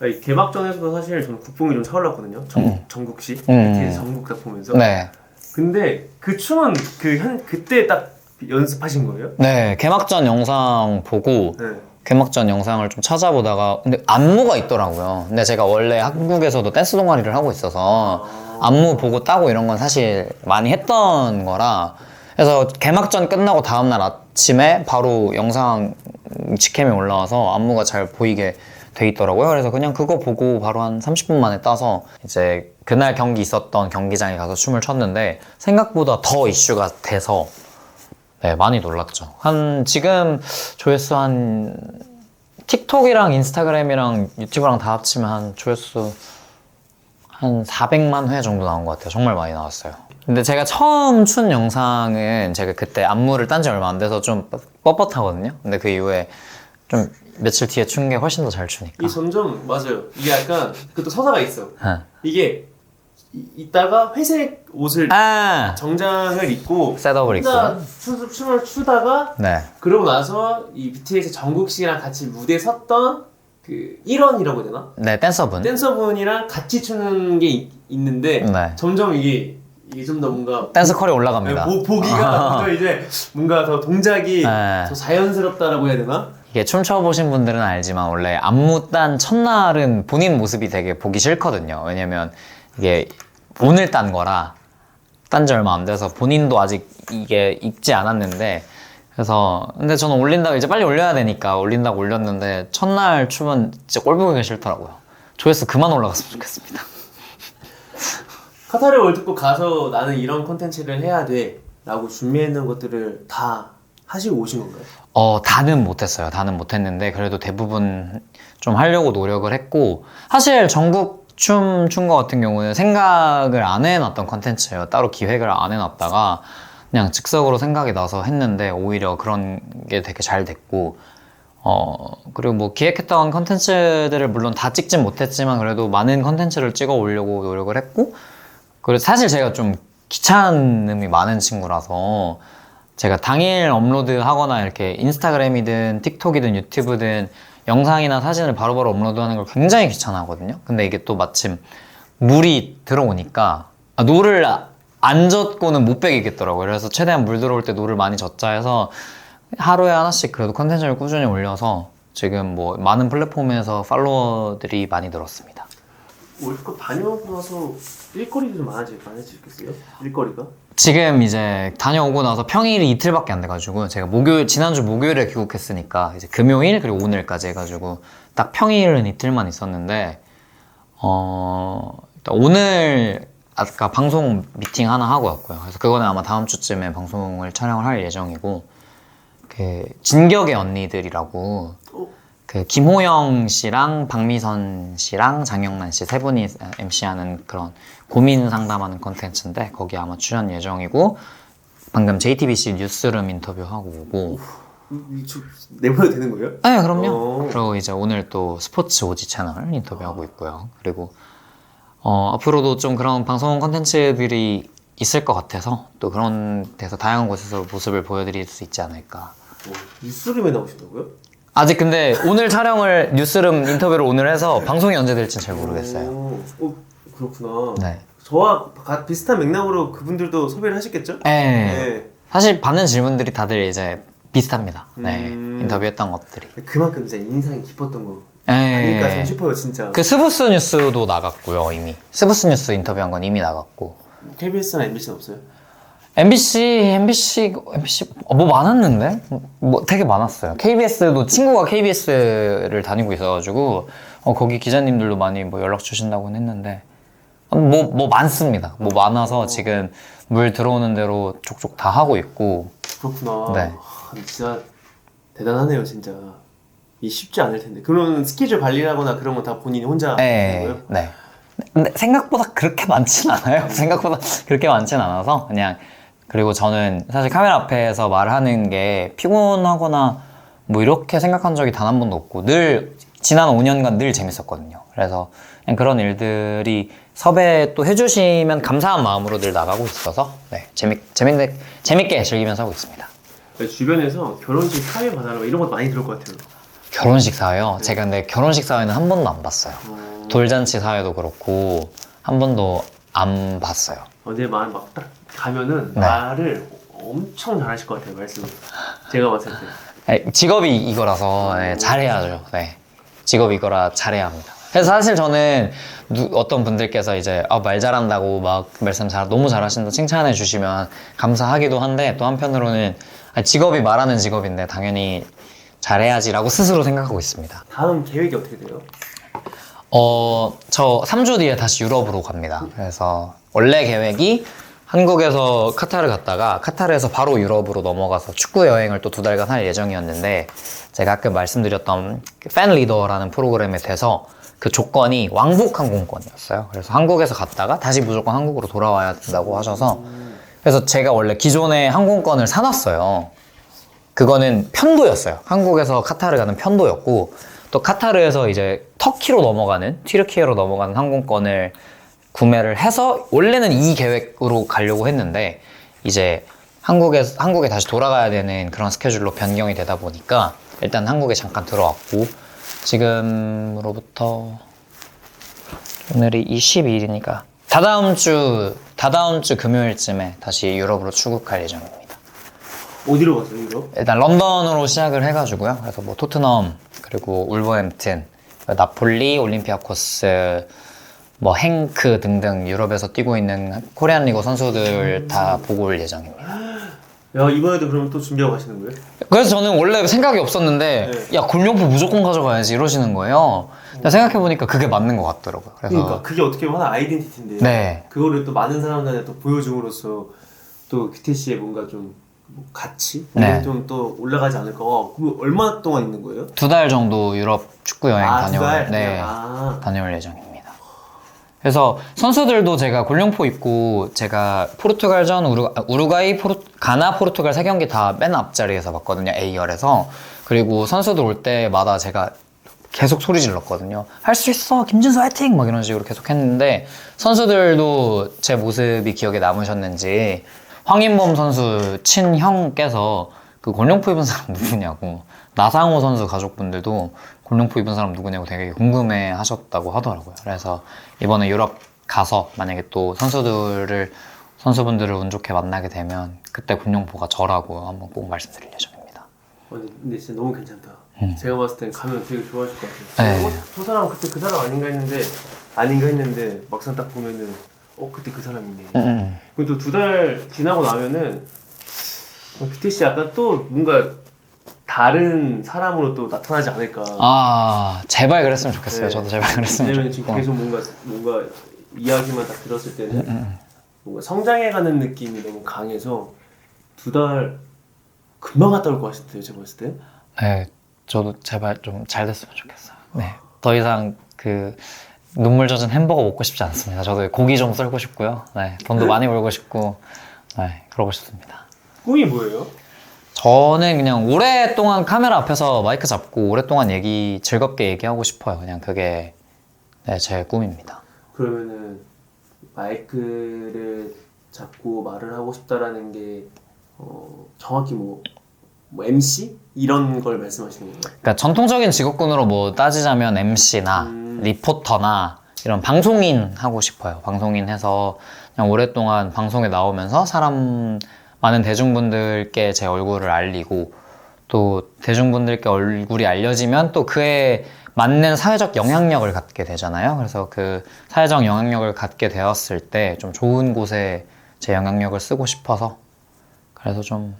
A: 아니, 개막전에서도 사실 저는 국뽕이 좀 차올랐거든요. 전국시 전국 딱 보면서.
B: 네.
A: 근데 그 춤은 그때 딱 연습하신 거예요?
B: 네, 개막전 영상 보고
A: 네.
B: 개막전 영상을 좀 찾아보다가 근데 안무가 있더라고요. 근데 제가 원래 한국에서도 댄스 동아리를 하고 있어서 안무 보고 따고 이런 건 사실 많이 했던 거라 그래서 개막전 끝나고 다음날 아침에 바로 영상 직캠에 올라와서 안무가 잘 보이게 돼 있더라고요. 그래서 그냥 그거 보고 바로 한 30분 만에 따서 이제 그날 경기 있었던 경기장에 가서 춤을 췄는데 생각보다 더 이슈가 돼서 네, 많이 놀랐죠. 지금 조회수 한 틱톡이랑 인스타그램이랑 유튜브랑 다 합치면 한 조회수 한 400만 회 정도 나온 것 같아요. 정말 많이 나왔어요. 근데 제가 처음 춘 영상은 제가 그때 안무를 딴 지 얼마 안 돼서 좀 뻣뻣하거든요. 근데 그 이후에 좀 며칠 뒤에 춘 게 훨씬 더 잘 추니까.
A: 이 점점 맞아요. 이게 약간 그것도 서사가 있어.
B: 네.
A: 이게 이따가 회색 옷을 정장을 입고
B: 셋업을
A: 혼자 춤을 추다가
B: 네.
A: 그러고 나서 이 BTS 정국 씨랑 같이 무대에 섰던 그 1원이라고 해야 되나?
B: 네, 댄서분.
A: 댄서분이랑 같이 추는 게 있는데
B: 네.
A: 점점 이게 좀 더 뭔가
B: 댄스 컬이 올라갑니다.
A: 보기가 더 이제 뭔가 더 동작이
B: 네.
A: 더 자연스럽다라고 해야 되나?
B: 이게 춤춰보신 분들은 알지만 원래 안무 딴 첫날은 본인 모습이 되게 보기 싫거든요. 왜냐면 이게 오늘 딴 거라 딴 지 얼마 안 돼서 본인도 아직 이게 익지 않았는데 그래서 근데 저는 올린다고 이제 빨리 올려야 되니까 올린다고 올렸는데 첫날 춤은 진짜 꼴 보기가 싫더라고요. 조회수 그만 올라갔으면 좋겠습니다.
A: 카타르 월드컵 가서 나는 이런 콘텐츠를 해야 돼 라고 준비했는 것들을 다 하시고 오신 건가요?
B: 다는 못했어요. 다는 못했는데 그래도 대부분 좀 하려고 노력을 했고 사실 전국 춤 춘 거 같은 경우는 생각을 안 해놨던 컨텐츠예요. 따로 기획을 안 해놨다가 그냥 즉석으로 생각이 나서 했는데 오히려 그런 게 되게 잘 됐고 그리고 뭐 기획했던 컨텐츠들을 물론 다 찍진 못했지만 그래도 많은 컨텐츠를 찍어 오려고 노력을 했고 그리고 사실 제가 좀 귀찮음이 많은 친구라서 제가 당일 업로드 하거나 이렇게 인스타그램이든 틱톡이든 유튜브든 영상이나 사진을 바로바로 업로드하는 걸 굉장히 귀찮아하거든요. 근데 이게 또 마침 물이 들어오니까 노를 안 젓고는 못 빼겠더라고요. 그래서 최대한 물 들어올 때 노를 많이 젓자 해서 하루에 하나씩 그래도 컨텐츠를 꾸준히 올려서 지금 뭐 많은 플랫폼에서 팔로워들이 많이 늘었습니다.
A: 월드컵 다녀오고 나서 일거리도 좀 많아지겠어요? 일거리가?
B: 지금 이제 다녀오고 나서 평일이 이틀밖에 안 돼가지고 제가 지난주 목요일에 귀국했으니까 이제 금요일 그리고 오늘까지 해가지고 딱 평일은 이틀만 있었는데 일단 오늘 아까 방송 미팅 하나 하고 왔고요. 그래서 그거는 아마 다음 주쯤에 방송을 촬영을 할 예정이고, 그 진격의 언니들이라고 그 김호영 씨랑 박미선 씨랑 장영란 씨 세 분이 MC하는 그런 고민 상담하는 컨텐츠인데 거기 아마 출연 예정이고, 방금 JTBC 뉴스룸 인터뷰하고 오고.
A: 내보내도 되는 거예요?
B: 네, 그럼요. 그리고 이제 오늘 또 스포츠 오지 채널 인터뷰하고 있고요. 그리고 앞으로도 좀 그런 방송 컨텐츠들이 있을 것 같아서 또 그런 데서 다양한 곳에서 모습을 보여드릴 수 있지 않을까.
A: 뉴스룸에 나오신다고요?
B: 아직 근데 오늘 촬영을 뉴스룸 인터뷰를 오늘 해서 방송이 언제 될지는 잘 모르겠어요.
A: 그렇구나.
B: 네.
A: 저와 비슷한 맥락으로 그분들도 섭외를 하셨겠죠?
B: 네. 사실 받는 질문들이 다들 이제 비슷합니다. 네. 인터뷰했던 것들이.
A: 그만큼 이제 인상이 깊었던 거
B: 네.
A: 아닐까 좀 싶어요, 진짜.
B: 그 스브스 뉴스도 나갔고요, 이미. 스브스 뉴스 인터뷰한 건 이미 나갔고.
A: KBS나 MBC는 없어요?
B: MBC 뭐 많았는데? 뭐 되게 많았어요. KBS도 친구가 KBS를 다니고 있어가지고 거기 기자님들도 많이 뭐 연락 주신다고는 했는데 뭐 많습니다. 뭐 많아서 지금 물 들어오는 대로 족족 다 하고 있고.
A: 그렇구나.
B: 네.
A: 진짜 대단하네요, 진짜. 이 쉽지 않을 텐데. 그런 스케줄 관리하거나 그런 건 다 본인이 혼자 하는 거예요?
B: 네. 근데 생각보다 그렇게 많진 않아요. 생각보다 그렇게 많진 않아서 그냥. 그리고 저는 사실 카메라 앞에서 말하는 게 피곤하거나 뭐 이렇게 생각한 적이 단 한 번도 없고 늘 지난 5년간 늘 재밌었거든요. 그래서 그냥 그런 일들이 섭외 또 해주시면 감사한 마음으로 늘 나가고 있어서 네, 재밌게 즐기면서 하고 있습니다.
A: 주변에서 결혼식 사회 봐달라 이런 것도 많이 들을 것 같아요.
B: 결혼식 사회요? 제가 근데 결혼식 사회는 한 번도 안 봤어요. 돌잔치 사회도 그렇고 한 번도 안 봤어요.
A: 근데 막 딱 가면은
B: 네.
A: 말을 엄청 잘하실 것 같아요, 말씀을. 제가 봤을 때.
B: 직업이 이거라서 네, 잘해야죠. 네. 직업이 이거라 잘해야 합니다. 그래서 사실 저는 어떤 분들께서 이제 말 잘한다고 막 말씀 너무 잘하신다 칭찬해 주시면 감사하기도 한데 또 한편으로는 직업이 말하는 직업인데 당연히 잘해야지라고 스스로 생각하고 있습니다.
A: 다음 계획이 어떻게 돼요?
B: 저 3주 뒤에 다시 유럽으로 갑니다. 그래서 원래 계획이 한국에서 카타르 갔다가 카타르에서 바로 유럽으로 넘어가서 축구 여행을 또 2달간 할 예정이었는데 제가 아까 말씀드렸던 팬 리더라는 프로그램에 돼서 그 조건이 왕복 항공권이었어요. 그래서 한국에서 갔다가 다시 무조건 한국으로 돌아와야 된다고 하셔서 그래서 제가 원래 기존에 항공권을 사놨어요. 그거는 편도였어요. 한국에서 카타르 가는 편도였고 또 카타르에서 이제 터키로 넘어가는 튀르키예로 넘어가는 항공권을 구매를 해서 원래는 이 계획으로 가려고 했는데 이제 한국에 다시 돌아가야 되는 그런 스케줄로 변경이 되다 보니까 일단 한국에 잠깐 들어왔고 지금으로부터 오늘이 22일이니까 다다음 주 금요일쯤에 다시 유럽으로 출국할 예정입니다.
A: 어디로 가세요, 유럽?
B: 일단 런던으로 시작을 해가지고요. 그래서 뭐 토트넘 그리고 울버햄튼, 나폴리, 올림피아코스, 뭐 행크 등등 유럽에서 뛰고 있는 코리안 리그 선수들 다 보고 올 예정입니다.
A: 야, 이번에도 그러면 또 준비하고 가시는 거예요?
B: 그래서 저는 원래 생각이 없었는데 야 골룡포 무조건 가져가야지 이러시는 거예요. 근데 생각해보니까 그게 맞는 것 같더라고요. 그래서
A: 그러니까 그게 어떻게 보면 하나 아이덴티티인데
B: 네.
A: 그거를 또 많은 사람들한테 또 보여줌으로써 또 QTC의 뭔가 좀 가치?
B: 네.
A: 좀 또 올라가지 않을까. 그럼 얼마 동안 있는 거예요?
B: 2달 정도 유럽 축구 여행
A: 두 달?
B: 네,
A: 아.
B: 다녀올 예정입니다. 그래서 선수들도 제가 골룡포 입고 제가 포르투갈전, 우루과이, 가나, 포르투갈 3경기 다 맨 앞자리에서 봤거든요. A열에서. 그리고 선수들 올 때마다 제가 계속 소리 질렀거든요. 할 수 있어! 김진수 화이팅! 막 이런 식으로 계속 했는데 선수들도 제 모습이 기억에 남으셨는지 황인범 선수 친형께서 그 골룡포 입은 사람 누구냐고 나상호 선수 가족분들도 골룡포 입은 사람 누구냐고 되게 궁금해 하셨다고 하더라고요. 그래서 이번에 유럽 가서 만약에 또 선수분들을 운 좋게 만나게 되면 그때 골룡포가 저라고 한번 꼭 말씀드릴 예정입니다.
A: 근데 진짜 너무 괜찮다. 제가 봤을 땐 가면 되게 좋아하실 것 같아요.
B: 네.
A: 저 사람 그때 그 사람 아닌가 했는데 막상 딱 보면은 그때 그 사람이네. 그리고 또 2달 지나고 나면은 QTC 약간 또 뭔가 다른 사람으로 또 나타나지 않을까.
B: 제발 그랬으면 좋겠어요.
A: 네.
B: 저도 제발 그랬으면
A: 왜냐면
B: 좋겠고.
A: 지금 계속 뭔가 이야기만 딱 들었을 때는 뭔가 성장해가는 느낌이 너무 강해서 2달 금방 갔다 올 것 같은데요, 제가 봤을 때.
B: 네, 저도 제발 좀 잘 됐으면 좋겠어요. 네, 더 이상 그 눈물 젖은 햄버거 먹고 싶지 않습니다. 저도 고기 좀 썰고 싶고요. 네, 돈도 많이 벌고 싶고, 네, 그러고 싶습니다.
A: 꿈이 뭐예요?
B: 저는 그냥 오랫동안 카메라 앞에서 마이크 잡고 오랫동안 즐겁게 얘기하고 싶어요. 그냥 그게 네, 제 꿈입니다.
A: 그러면은 마이크를 잡고 말을 하고 싶다라는 게 정확히 뭐 MC 이런 걸 말씀하시는 거예요?
B: 그러니까 전통적인 직업군으로 뭐 따지자면 MC나 리포터나 이런 방송인 하고 싶어요. 방송인 해서 그냥 오랫동안 방송에 나오면서 많은 대중분들께 제 얼굴을 알리고 또 대중분들께 얼굴이 알려지면 또 그에 맞는 사회적 영향력을 갖게 되잖아요. 그래서 그 사회적 영향력을 갖게 되었을 때 좀 좋은 곳에 제 영향력을 쓰고 싶어서 그래서 좀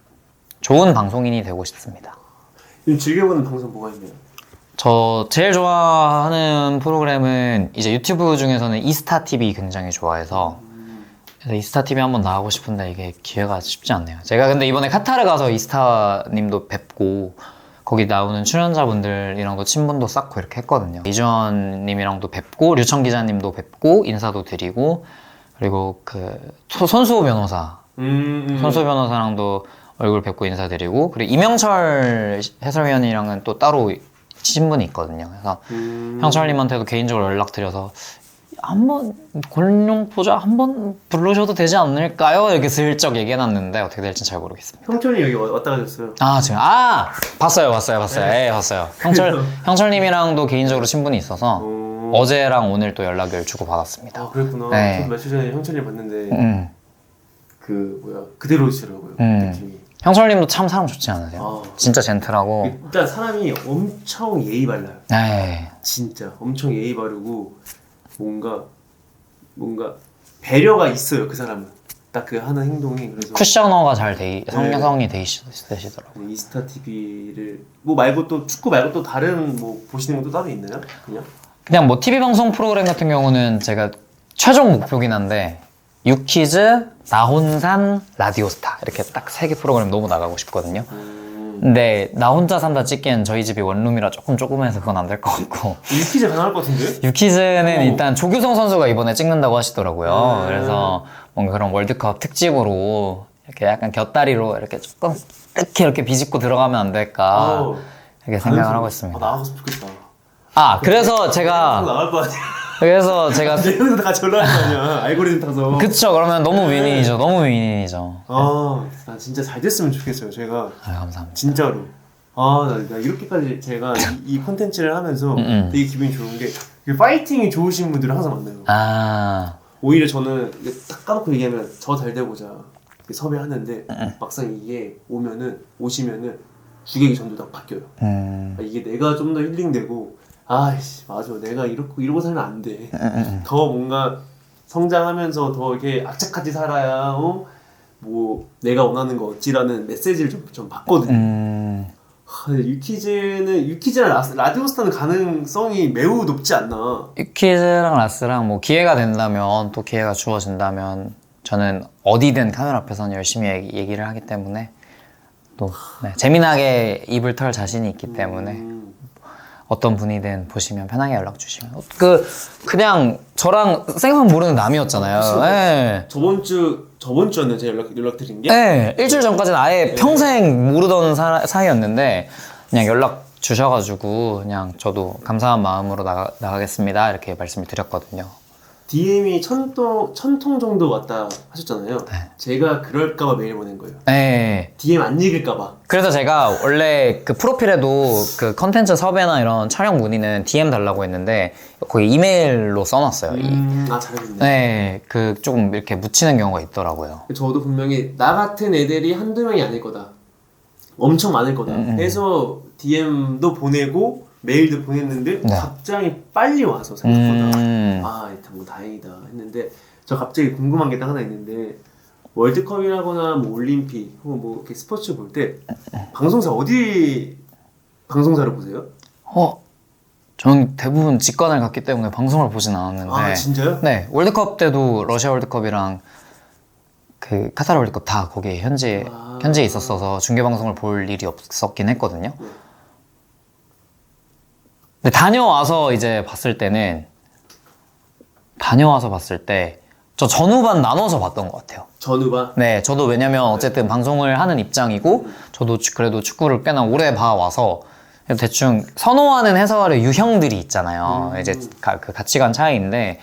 B: 좋은 방송인이 되고 싶습니다.
A: 요즘 즐겨보는 방송 뭐가 있나요?
B: 저 제일 좋아하는 프로그램은 이제 유튜브 중에서는 이스타TV 굉장히 좋아해서 그래서 이스타TV 한번 나가고 싶은데 이게 기회가 쉽지 않네요. 제가 근데 이번에 카타르 가서 이스타님도 뵙고 거기 나오는 출연자분들이랑도 친분도 쌓고 이렇게 했거든요. 이주원님이랑도 뵙고 류청 기자님도 뵙고 인사도 드리고 그리고 그 손수호 변호사 손수호 변호사랑도 얼굴 뵙고 인사드리고 그리고 이명철 해설위원이랑은 또 따로 친분이 있거든요. 그래서 형철님한테도 개인적으로 연락드려서 한번 골룡포자 한번 부르셔도 되지 않을까요? 이렇게 슬쩍 얘기해놨는데 어떻게 될지 잘 모르겠습니다.
A: 형철이 여기 왔다 가셨어요.
B: 지금 봤어요. 네, 봤어요. 형철님이랑도 개인적으로 친분이 있어서 어제랑 오늘 또 연락을 주고 받았습니다.
A: 아 그랬구나.
B: 네.
A: 저도 며칠 전에 형철님 봤는데 그대로시더라고요. 느낌이.
B: 형철님도 참 사람 좋지 않으세요? 진짜 젠틀하고
A: 일단 사람이 엄청 예의 발라요.
B: 네.
A: 진짜 엄청 예의 바르고 뭔가 배려가 있어요. 그 사람은 딱 그 하는 행동이. 그래서
B: 쿠셔너가 성성이 되시더라고요.
A: 이스타 TV를 뭐 말고 또 축구 말고 또 다른 뭐 보시는 것도 따로 있나요?
B: 그냥 뭐 TV 방송 프로그램 같은 경우는 제가 최종 목표긴 한데 유퀴즈, 나혼산, 라디오스타 이렇게 딱 3개 프로그램 너무 나가고 싶거든요. 근데 나 혼자 산다 찍기엔 저희 집이 원룸이라 조금 조그매서 그건 안 될 것 같고
A: 유퀴즈 가능할 것 같은데?
B: 유퀴즈는 일단 조규성 선수가 이번에 찍는다고 하시더라고요. 그래서 뭔가 그런 월드컵 특집으로 이렇게 약간 곁다리로 이렇게 조금 이렇게 비집고 들어가면 안 될까 이렇게 생각을 하고 있습니다.
A: 나가서 좋겠다.
B: 그래서 제가
A: 나갈 거 아니야.
B: 그래서 제가
A: 내용도 다 같이 올라갈 거 아니야. 알고리즘 타서.
B: 그쵸. 그러면 너무 윈윈이죠.
A: 나 진짜 잘 됐으면 좋겠어요. 제가
B: 감사합니다.
A: 진짜로. 나 이렇게까지 제가 이 콘텐츠를 하면서 되게 기분이 좋은 게 파이팅이 좋으신 분들을 항상 만나요. 오히려 저는 이게 딱 까놓고 얘기하면 저 잘 되고자 섭외하는데 막상 이게 오시면은 주객이 전부 다 바뀌어요. 이게 내가 좀 더 힐링되고 맞아. 내가 이러고 살면 안 돼. 더 뭔가 성장하면서 더 이렇게 악착같이 살아야 뭐 내가 원하는 거 어찌라는 메시지를 좀 받거든요. 유퀴즈랑 라디오스타는 가능성이 매우 높지 않나?
B: 유퀴즈랑 라스랑 뭐 기회가 된다면 또 기회가 주어진다면 저는 어디든 카메라 앞에서는 열심히 얘기를 하기 때문에 또 재미나게 입을 털 자신이 있기 때문에 어떤 분이든 보시면 편하게 연락 주시면 그냥 저랑 생판 모르는 남이었잖아요. 네.
A: 저번 주였네 제가 연락 드린 게.
B: 네, 일주일 전까지는 아예 평생 모르던 사이였는데 그냥 연락 주셔가지고 그냥 저도 감사한 마음으로 나가겠습니다 이렇게 말씀을 드렸거든요.
A: DM이 1000통 정도 왔다 하셨잖아요. 제가 그럴까봐 메일 보낸 거예요.
B: 네.
A: DM 안 읽을까봐.
B: 그래서 제가 원래 그 프로필에도 그 컨텐츠 섭외나 이런 촬영 문의는 DM 달라고 했는데 거기 이메일로 써놨어요.
A: 잘해줬네.
B: 네, 조금 이렇게 묻히는 경우가 있더라고요.
A: 저도 분명히 나 같은 애들이 한두 명이 아닐 거다. 엄청 많을 거다. 해서 DM도 보내고 메일도 보냈는데 갑자기 빨리 와서 생각보다 뭐 다행이다 했는데 저 갑자기 궁금한 게 딱 하나 있는데 월드컵이라거나 뭐 올림픽 혹은 뭐 이렇게 스포츠 볼 때 방송사 어디 방송사를 보세요?
B: 저는 대부분 직관을 갔기 때문에 방송을 보진 않았는데.
A: 아 진짜요?
B: 네, 월드컵 때도 러시아 월드컵이랑 그 카타르 월드컵 다 거기에 현지에 있었어서 중계 방송을 볼 일이 없었긴 했거든요. 근데 다녀와서 봤을 때 저 전후반 나눠서 봤던 것 같아요.
A: 전후반?
B: 네, 저도 왜냐면 어쨌든 방송을 하는 입장이고 저도 그래도 축구를 꽤나 오래 봐와서 대충 선호하는 해설의 유형들이 있잖아요. 이제 그 가치관 차이인데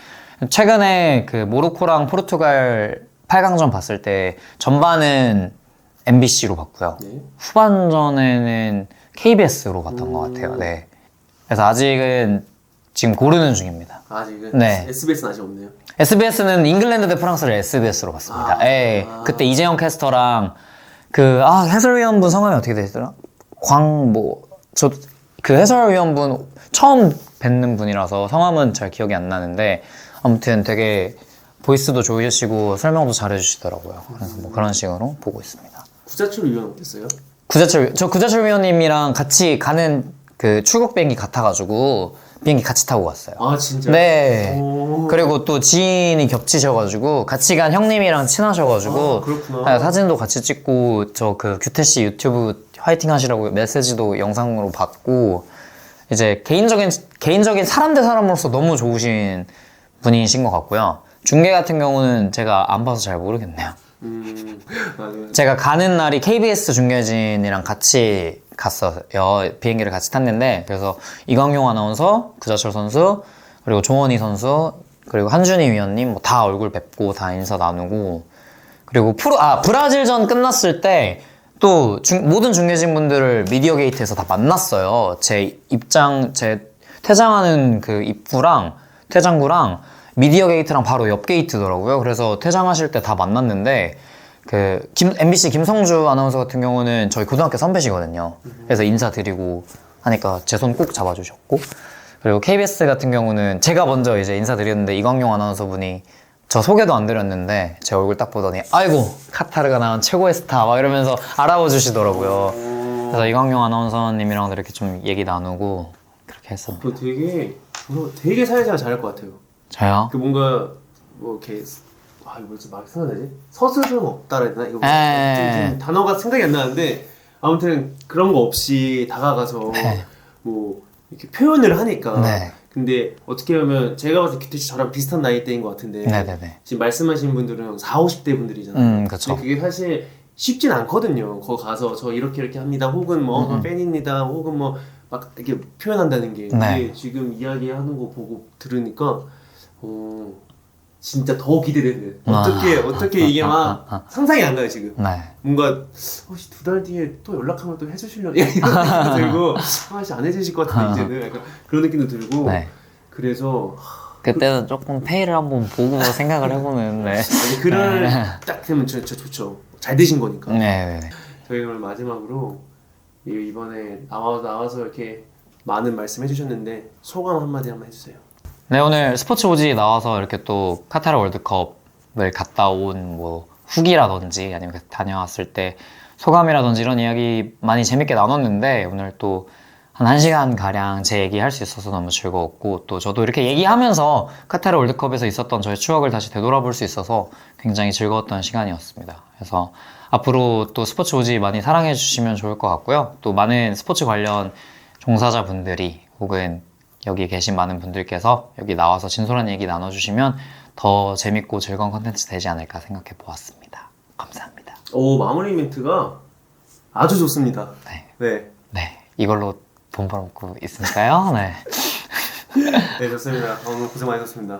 B: 최근에 그 모로코랑 포르투갈 8강전 봤을 때 전반은 MBC로 봤고요.
A: 네.
B: 후반전에는 KBS로 봤던 것 같아요. 네. 그래서 아직은 지금 고르는 중입니다.
A: 아직은?
B: 네.
A: SBS는 아직 없네요.
B: SBS는 잉글랜드 대 프랑스를 SBS로 봤습니다. 예. 그때 이재영 캐스터랑 해설위원분 성함이 어떻게 되시더라? 그 해설위원분 처음 뵙는 분이라서 성함은 잘 기억이 안 나는데 아무튼 되게 보이스도 좋으시고 설명도 잘해주시더라고요. 그래서 뭐 그런 식으로 보고 있습니다.
A: 구자철 위원 어땠어요?
B: 구자철 위원님이랑 같이 가는 그 출국 비행기 같아가지고 비행기 같이 타고 갔어요.
A: 아 진짜?
B: 네.
A: 오.
B: 그리고 또 지인이 겹치셔가지고 같이 간 형님이랑 친하셔가지고
A: 그렇구나.
B: 네, 사진도 같이 찍고 저 그 규태씨 유튜브 화이팅 하시라고 메시지도 영상으로 받고 이제 개인적인 사람 대 사람으로서 너무 좋으신 분이신 것 같고요. 중계 같은 경우는 제가 안 봐서 잘 모르겠네요.
A: 맞아요.
B: 제가 가는 날이 KBS 중계진이랑 같이 갔어요. 비행기를 같이 탔는데 그래서 이광용 아나운서, 구자철 선수, 그리고 종원희 선수, 그리고 한준희 위원님 뭐 다 얼굴 뵙고 다 인사 나누고 그리고 브라질전 끝났을 때 또 모든 중계진 분들을 미디어 게이트에서 다 만났어요. 제 퇴장하는 그 퇴장구랑 미디어 게이트랑 바로 옆 게이트더라고요. 그래서 퇴장하실 때 다 만났는데 MBC 김성주 아나운서 같은 경우는 저희 고등학교 선배시거든요. 그래서 인사드리고 하니까 제 손 꼭 잡아주셨고 그리고 KBS 같은 경우는 제가 먼저 이제 인사드렸는데 이광용 아나운서 분이 저 소개도 안 드렸는데 제 얼굴 딱 보더니 아이고 카타르가 낳은 최고의 스타 막 이러면서 알아봐 주시더라고요. 그래서 이광용 아나운서님이랑 이렇게 좀 얘기 나누고 그렇게 했었는데
A: 되게 사회생활 잘할 것 같아요.
B: 저요?
A: 그 뭔가 뭐 이렇게 이거 뭐지 막 생각나지? 서스름 없다라 해야 되나? 이거 좀 단어가 생각이 안 나는데 아무튼 그런 거 없이 다가가서 뭐 이렇게 표현을 하니까.
B: 네.
A: 근데 어떻게 보면 제가 봤을 때 규태씨 저랑 비슷한 나이대인 것 같은데
B: 네네네.
A: 지금 말씀하신 분들은 40, 50대 분들이잖아요.
B: 그쵸.
A: 근데 그게 사실 쉽진 않거든요. 거기 가서 저 이렇게 합니다. 혹은 뭐 팬입니다. 혹은 뭐 막 이렇게 표현한다는 게.
B: 네.
A: 근데 지금 이야기하는 거 보고 들으니까 진짜 더 기대되네. 어떻게 이게 막 상상이 안 가요 지금.
B: 네.
A: 뭔가 혹시 2달 뒤에 또 연락하면 또 해주시려나 이런 느낌도 들고 아씨 안 해주실 것 같은데 이제는 약간 그런 느낌도 들고.
B: 네.
A: 그래서
B: 그때는 조금 페이를 한번 보고 생각을 해보는. 네.
A: 아니 그럴 딱 되면 진짜 좋죠. 잘 되신 거니까.
B: 네.
A: 저희 오늘 마지막으로 이번에 나와서 이렇게 많은 말씀 해주셨는데 소감 한마디 한번 해주세요.
B: 네, 오늘 스포츠 오지 나와서 이렇게 또 카타르 월드컵을 갔다 온 뭐 후기라든지 아니면 다녀왔을 때 소감이라든지 이런 이야기 많이 재밌게 나눴는데 오늘 또 한 1시간 가량 제 얘기할 수 있어서 너무 즐거웠고 또 저도 이렇게 얘기하면서 카타르 월드컵에서 있었던 저의 추억을 다시 되돌아볼 수 있어서 굉장히 즐거웠던 시간이었습니다. 그래서 앞으로 또 스포츠 오지 많이 사랑해 주시면 좋을 것 같고요. 또 많은 스포츠 관련 종사자분들이 혹은 여기 계신 많은 분들께서 여기 나와서 진솔한 얘기 나눠주시면 더 재밌고 즐거운 컨텐츠 되지 않을까 생각해 보았습니다. 감사합니다.
A: 오 마무리 멘트가 아주 좋습니다.
B: 네. 이걸로 돈 벌어먹고 있으니까요. 네.
A: 네 좋습니다. 오늘 고생 많으셨습니다.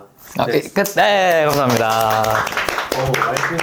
B: 끝. 네, 감사합니다.
A: 말씀이